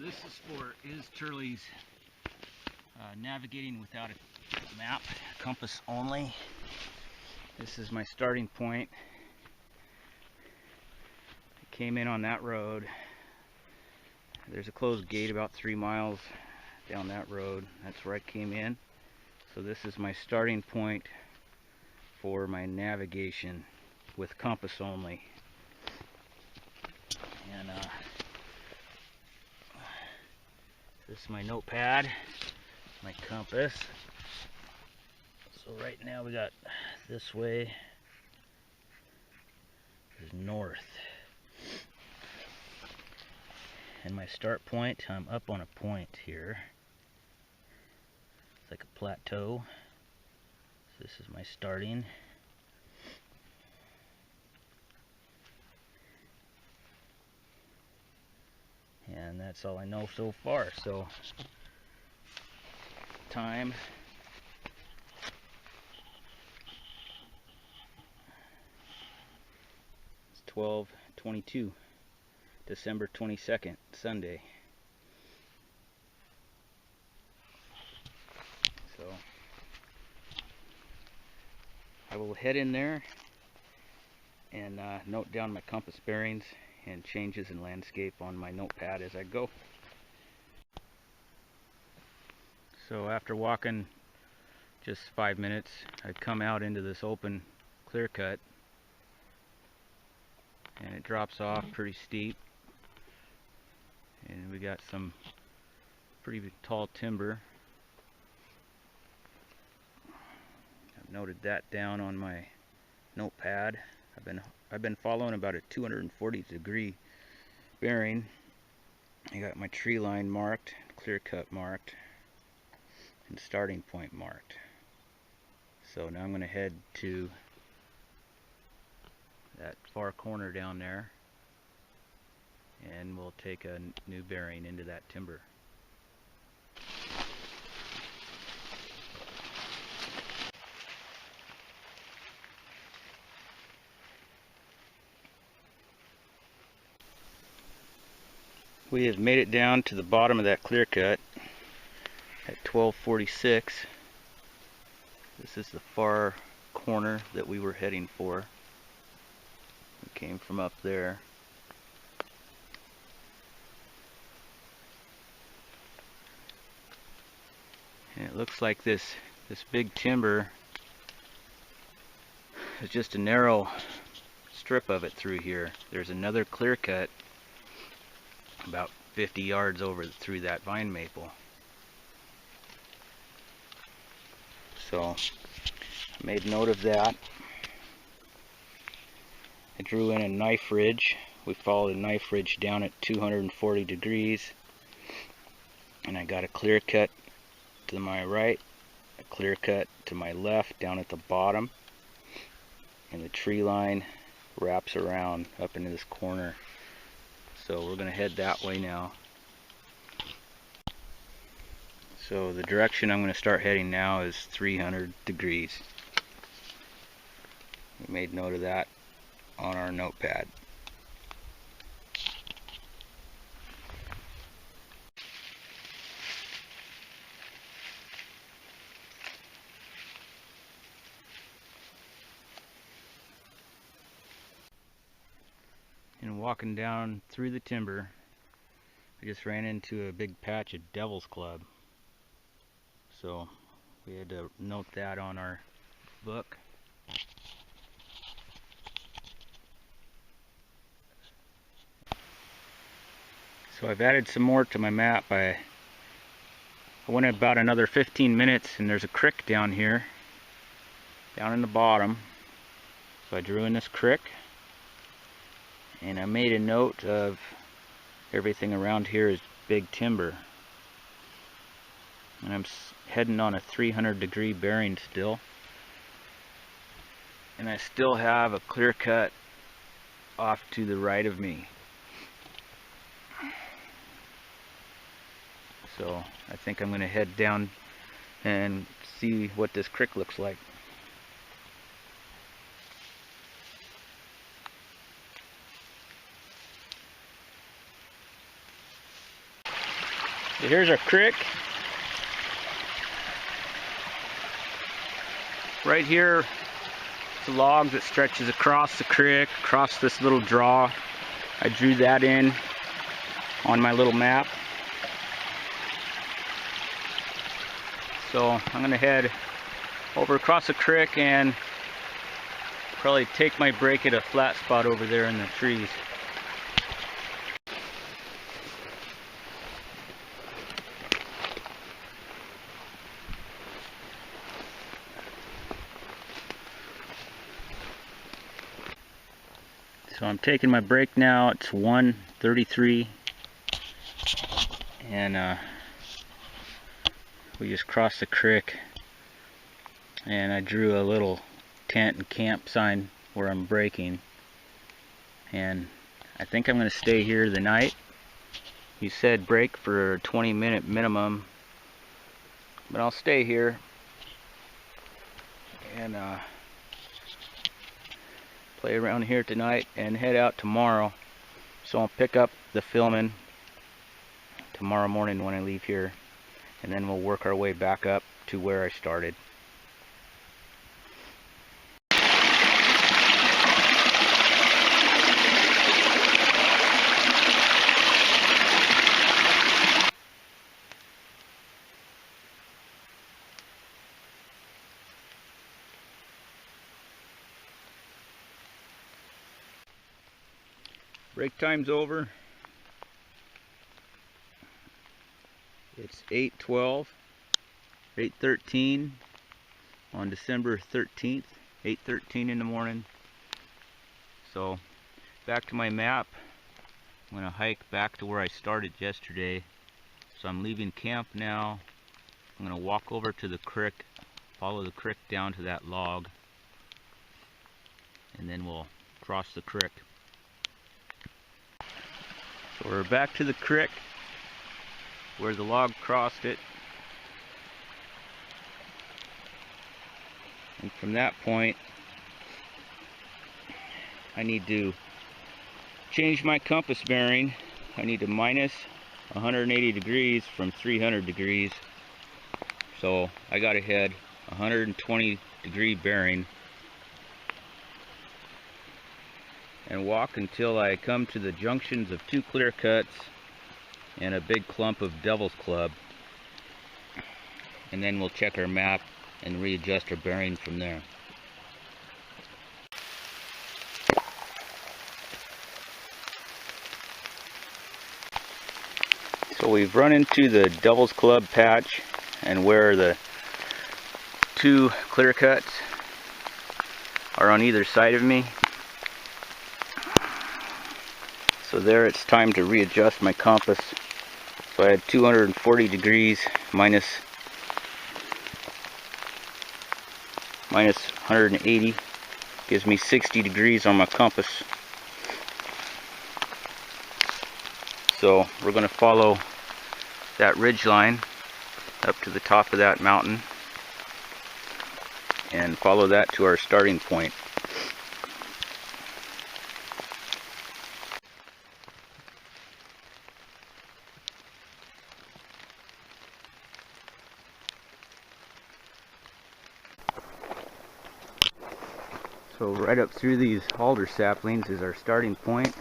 this is Turley's navigating without a map, compass only. This is my starting point. I came in on that road. There's a closed gate about 3 miles down that road. That's where I came in. So this is my starting point for my navigation with compass only. And this is my notepad, my compass. So right now we got this way is north. And my start point, I'm up on a point here. It's like a plateau. So this is my starting. And that's all I know so far. So time it's 12:22, December 22nd, Sunday. So I will head in there and note down my compass bearings and changes in landscape on my notepad as I go. So after walking just 5 minutes, I come out into this open clear cut, and it drops off pretty steep, and we got some pretty tall timber. I've noted that down on my notepad. I've been following about a 240-degree bearing. I got my tree line marked, clear cut marked, and starting point marked. So now I'm going to head to that far corner down there, and we'll take a new bearing into that timber. We have made it down to the bottom of that clear cut at 12:46. This is the far corner that we were heading for. We came from up there. And it looks like this big timber is just a narrow strip of it through here. There's another clear cut about 50 yards over through that vine maple. So I made note of that. I drew in a knife ridge. We followed a knife ridge down at 240 degrees, and I got a clear cut to my right, a clear cut to my left down at the bottom, and the tree line wraps around up into this corner. So we're going to head that way now. So the direction I'm going to start heading now is 300 degrees. We made note of that on our notepad. And walking down through the timber, I just ran into a big patch of devil's club. So we had to note that on our book. So I've added some more to my map. I went about another 15 minutes, and there's a creek down here, down in the bottom. So I drew in this creek, and I made a note of everything around here is big timber. And I'm heading on a 300-degree bearing still. And I still have a clear cut off to the right of me. So I think I'm going to head down and see what this creek looks like. Here's our creek. Right here, it's a log that stretches across the creek, across this little draw. I drew that in on my little map. So I'm gonna head over across the creek and probably take my break at a flat spot over there in the trees. So I'm taking my break now. It's 1:33, and we just crossed the creek, and I drew a little tent and camp sign where I'm breaking, and I think I'm going to stay here the night. You said break for a 20-minute minimum, but I'll stay here and play around here tonight and head out tomorrow. So I'll pick up the filming tomorrow morning when I leave here, and then we'll work our way back up to where I started. Break time's over. It's 8:12, 8:13 on December 13th, 8:13 in the morning. So back to my map. I'm going to hike back to where I started yesterday. So I'm leaving camp now. I'm going to walk over to the creek, follow the creek down to that log, and then we'll cross the creek. So we're back to the creek where the log crossed it, and from that point I need to change my compass bearing. I need to minus 180 degrees from 300 degrees, so I got to head 120 degree bearing and walk until I come to the junctions of two clear cuts and a big clump of devil's club, and then we'll check our map and readjust our bearing from there. So we've run into the devil's club patch, and where the two clear cuts are on either side of me. So there, it's time to readjust my compass. So I had 240 degrees minus 180 gives me 60 degrees on my compass. So we're going to follow that ridge line up to the top of that mountain and follow that to our starting point. So right up through these alder saplings is our starting point.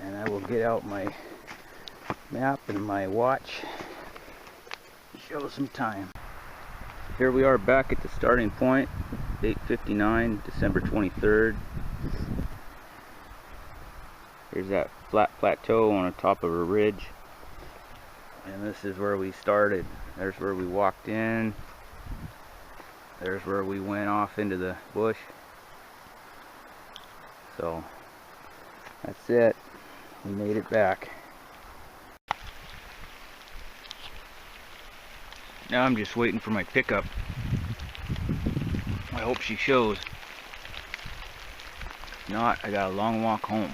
And I will get out my map and my watch and show some time. Here we are back at the starting point, 8:59, December 23rd. There's that flat plateau on the top of a ridge, and this is where we started. There's where we walked in. There's where we went off into the bush. So that's it. We made it back. Now I'm just waiting for my pickup. I hope she shows. If not, I got a long walk home.